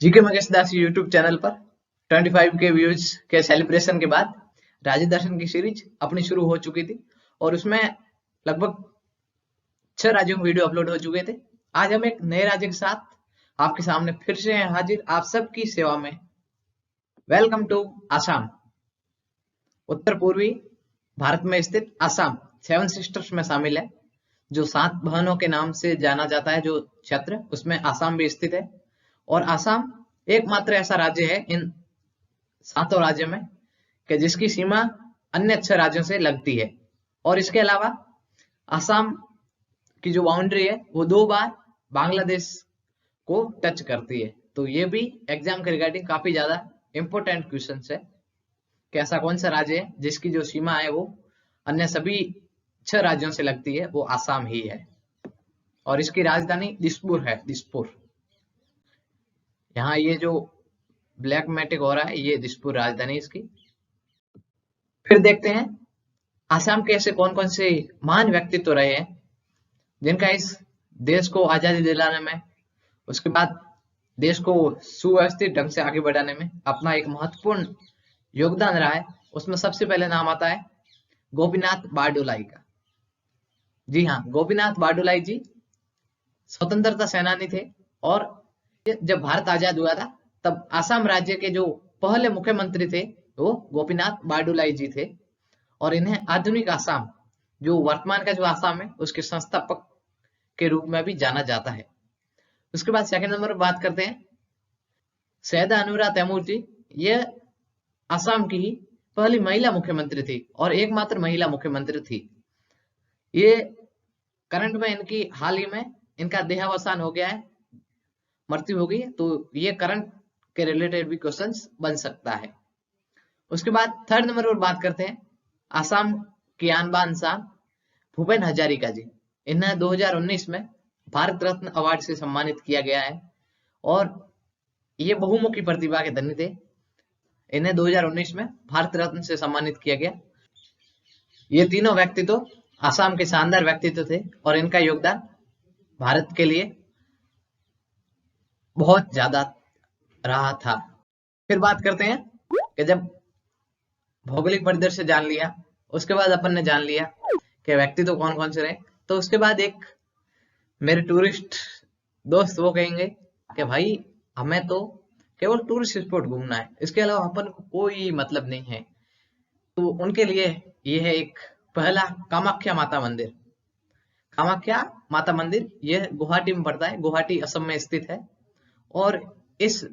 GK Magesh दास YouTube channel पर 25 के views के सेलिब्रेशन के बाद राज्य दर्शन की सीरीज अपनी शुरू हो चुकी थी और उसमें लगभग 6 राज्यों में वीडियो अपलोड हो चुके थे। आज हम एक नए राज्य के साथ आपके सामने फिर से हैं हाजिर, आप सबकी सेवा में। Welcome to Assam. उत्तर पूर्वी भारत में स्थित आसाम 7 सिस्टर्स में शामिल है, जो 7 बहनों के नाम से जाना जाता है। जो क्षेत्र उसमें आसाम भी स्थित है और आसाम एकमात्र ऐसा राज्य है इन 7 राज्यों में कि जिसकी सीमा अन्य 6 राज्यों से लगती है। और इसके अलावा आसाम की जो बाउंड्री है वो 2 बार बांग्लादेश को टच करती है। तो ये भी एग्जाम के रिगार्डिंग काफी ज्यादा इंपॉर्टेंट क्वेश्चन है कि ऐसा कौन सा राज्य है जिसकी जो सीमा है वो अन्य सभी 6 राज्यों से लगती है, वो आसाम ही है। और इसकी राजधानी दिसपुर है। दिसपुर, यहाँ ये जो ब्लैक मैटिक हो रहा है ये दिसपुर राजधानी इसकी। फिर देखते हैं आसाम के ऐसे कौन कौन से महान व्यक्तित्व रहे हैं जिनका इस देश को आजादी दिलाने में, उसके बाद देश को सुव्यवस्थित ढंग से आगे बढ़ाने में अपना एक महत्वपूर्ण योगदान रहा है। उसमें सबसे पहले नाम आता है गोपीनाथ बारडोलाई का। जी हाँ, गोपीनाथ बारडोलाई जी स्वतंत्रता सेनानी थे और जब भारत आजाद हुआ था तब आसाम राज्य के जो पहले मुख्यमंत्री थे वो गोपीनाथ बारडोलाई जी थे। और इन्हें आधुनिक आसाम, जो वर्तमान का जो आसाम है, उसके संस्थापक के रूप में भी जाना जाता है। उसके बाद सेकंड नंबर पर बात करते हैं सैयदा अनुरा तैमूर जी। ये आसाम की ही पहली महिला मुख्यमंत्री थी और एकमात्र महिला मुख्यमंत्री थी। ये करंट में इनकी हाल ही में इनका देहावसान हो गया है, मृत्यु हो गई है, तो ये करंट के रिलेटेड भी क्वेश्चंस बन सकता है। उसके बाद थर्ड नंबर पर बात करते हैं आसाम की आन बान शान भूपेन हजारिका जी। इन्हें 2019 में भारत रत्न अवार्ड से सम्मानित किया गया है और ये बहुमुखी प्रतिभा के धनी थे। इन्हें 2019 में भारत रत्न से सम्मानित किया गया। ये तीनों व्यक्तित्व आसाम के शानदार व्यक्तित्व थे और इनका योगदान भारत के लिए बहुत ज्यादा रहा था। फिर बात करते हैं कि जब भौगोलिक परिदृश्य जान लिया, उसके बाद अपन ने जान लिया कि व्यक्तित्व कौन कौन से रहे, तो उसके बाद एक मेरे टूरिस्ट दोस्त वो कहेंगे कि भाई हमें तो केवल टूरिस्ट स्पॉट घूमना है, इसके अलावा अपन को कोई मतलब नहीं है। तो उनके लिए ये है एक पहला कामाख्या माता मंदिर। कामाख्या माता मंदिर यह गुवाहाटी में पड़ता है, गुवाहाटी असम में स्थित है। और इस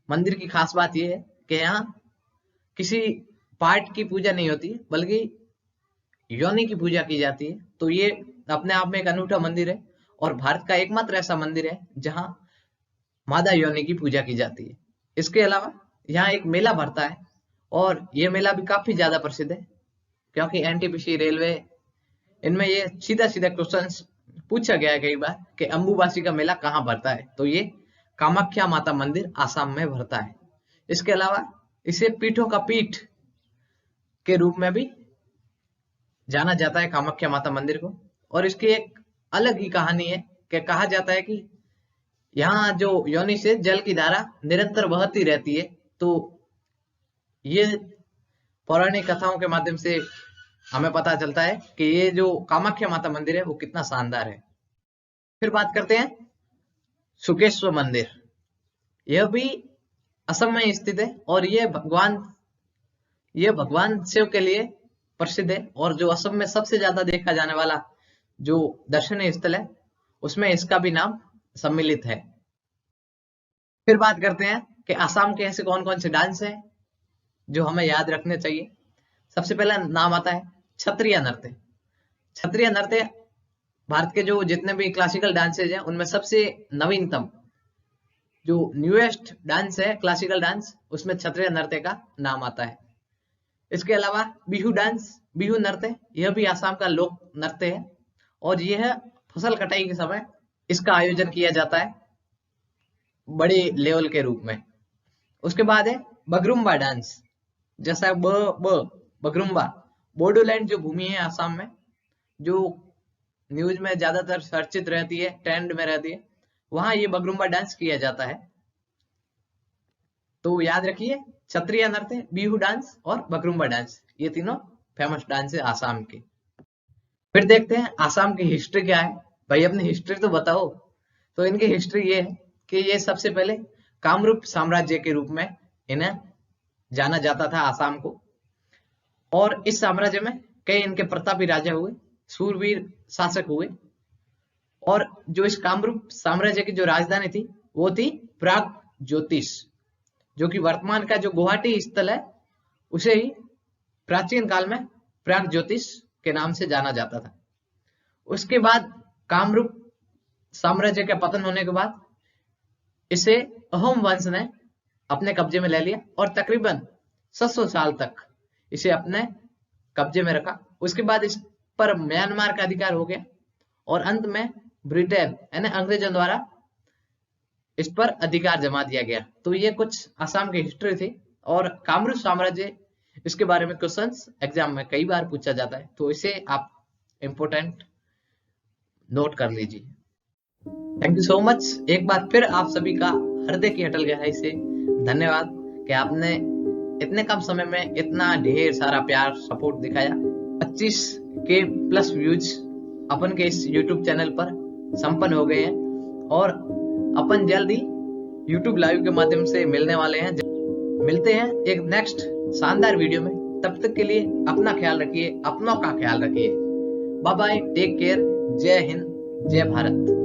मंदिर की खास बात यह है कि यहाँ किसी पार्ट की पूजा नहीं होती बल्कि योनि की पूजा की जाती है। तो ये अपने आप में एक अनूठा मंदिर है और भारत का एकमात्र ऐसा मंदिर है जहां मादा योनि की पूजा की जाती है। इसके अलावा यहाँ एक मेला भरता है और ये मेला भी काफी ज्यादा प्रसिद्ध है क्योंकि एनटीपीसी रेलवे इनमें ये सीधा सीधा क्वेश्चन पूछा गया है कई बार कि अंबुबासी का मेला कहाँ भरता है, तो ये कामाख्या माता मंदिर आसाम में भरता है। इसके अलावा इसे पीठों का पीठ के रूप में भी जाना जाता है कामाख्या माता मंदिर को। और इसकी एक अलग ही कहानी है कि कहा जाता है कि यहाँ जो योनि से जल की धारा निरंतर बहती रहती है। तो ये पौराणिक कथाओं के माध्यम से हमें पता चलता है कि ये जो कामाख्या माता मंदिर है वो कितना शानदार है। फिर बात करते हैं सुकेश्वर मंदिर। यह भी असम में स्थित है और ये भगवान शिव के लिए प्रसिद्ध है और जो असम में सबसे ज्यादा देखा जाने वाला जो दर्शनीय स्थल है उसमें इसका भी नाम सम्मिलित है। फिर बात करते हैं कि आसाम के ऐसे कौन कौन से डांस हैं जो हमें याद रखने चाहिए। सबसे पहला नाम आता है क्षत्रिय नृत्य। क्षत्रिय नृत्य भारत के जो जितने भी क्लासिकल डांसेज हैं उनमें सबसे नवीनतम जो न्यूएस्ट डांस है क्लासिकल डांस, उसमें क्षत्रिय नृत्य का नाम आता है। इसके अलावा बिहू डांस, बिहू नृत्य, यह भी आसाम का लोक नृत्य है और यह फसल कटाई के समय इसका आयोजन किया जाता है बड़े लेवल के रूप में। उसके बाद है बगरुम्बा डांस, जैसा बगरुम्बा बोडोलैंड जो भूमि है आसाम में, जो न्यूज में ज्यादातर चर्चित रहती है, ट्रेंड में रहती है, वहां ये बगरुम्बा डांस किया जाता है। तो याद रखिए, क्षत्रिय नृत्य, बिहू डांस और बगरुम्बा डांस, ये तीनों फेमस डांस है आसाम के। फिर देखते हैं आसाम की हिस्ट्री क्या है। भाई अपनी हिस्ट्री तो बताओ। तो इनकी हिस्ट्री ये है कि ये सबसे पहले कामरूप साम्राज्य के रूप में इन्हें जाना जाता था आसाम को, और इस साम्राज्य में कई इनके प्रतापी राजा हुए, सूरवीर शासक हुए। और जो इस कामरूप साम्राज्य की जो राजधानी थी वो थी प्राग ज्योतिष, जो कि वर्तमान का जो गुवाहाटी स्थल है उसे ही प्राचीन काल में प्राग ज्योतिष के नाम से जाना जाता था। उसके बाद कामरूप साम्राज्य के पतन होने के बाद इसे अहोम वंश ने अपने कब्जे में ले लिया और तकरीबन 700 साल तक इसे अपने कब्जे में रखा। उसके बाद इस पर म्यांमार का अधिकार हो गया और अंत में ब्रिटेन यानी अंग्रेजों द्वारा इस पर अधिकार जमा दिया गया। तो ये कुछ आसाम की हिस्ट्री थी। और कामरूप साम्राज्य, इसके बारे में क्वेश्चंस एग्जाम में कई बार पूछा जाता है, तो इसे आप इंपोर्टेंट नोट कर लीजिए। Thank you so much. एक बार फिर आप सभी का हृदय की अटल गहराई से धन्यवाद कि आपने इतने कम समय में इतना ढेर सारा प्यार सपोर्ट दिखाया। 25K प्लस व्यूज अपन के इस YouTube चैनल पर संपन्न हो गए हैं और अपन जल्दी YouTube लाइव के माध्यम से मिलने वाले हैं। मिलते हैं एक नेक्स्ट शानदार वीडियो में। तब तक के लिए अपना ख्याल रखिए, अपनों का ख्याल रखिए। बाय बाय, टेक केयर, जय हिंद, जय भारत।